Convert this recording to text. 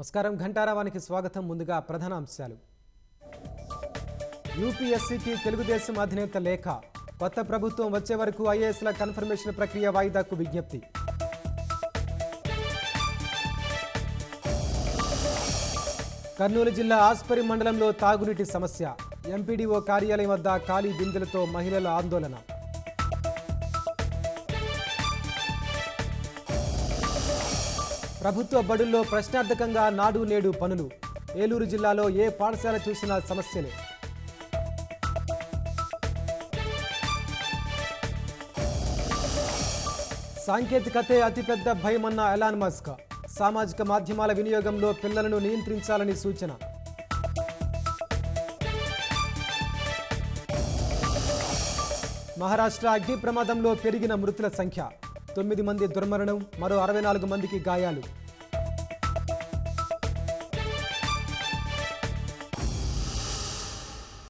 నమస్కారం ఘంటారావానికి స్వాగతం. ముందుగా ప్రధాన అంశాలు. యూపీఎస్సీకి తెలుగుదేశం అధినేత లేఖ. కొత్త ప్రభుత్వం వచ్చే వరకు ఐఏఎస్ల కన్ఫర్మేషన్ ప్రక్రియ వాయిదాకు విజ్ఞప్తి. కర్నూలు జిల్లా ఆస్పరి మండలంలో తాగునీటి సమస్య. ఎంపీడీఓ కార్యాలయం వద్ద ఖాళీ బిందెలతో మహిళల ఆందోళన. ప్రభుత్వ బడుల్లో ప్రశ్నార్థకంగా నాడు నేడు పనులు. ఏలూరు జిల్లాలో ఏ పాఠశాల చూసినా సమస్యలే. సాంకేతికతే అతిపెద్ద భయమన్న ఎలాన్ మస్క్. సామాజిక మాధ్యమాల వినియోగంలో పిల్లలను నియంత్రించాలని సూచన. మహారాష్ట్ర అగ్ని ప్రమాదంలో పెరిగిన మృతుల సంఖ్య. 9 మంది దుర్మరణం, మరో 64 మందికి గాయాలు.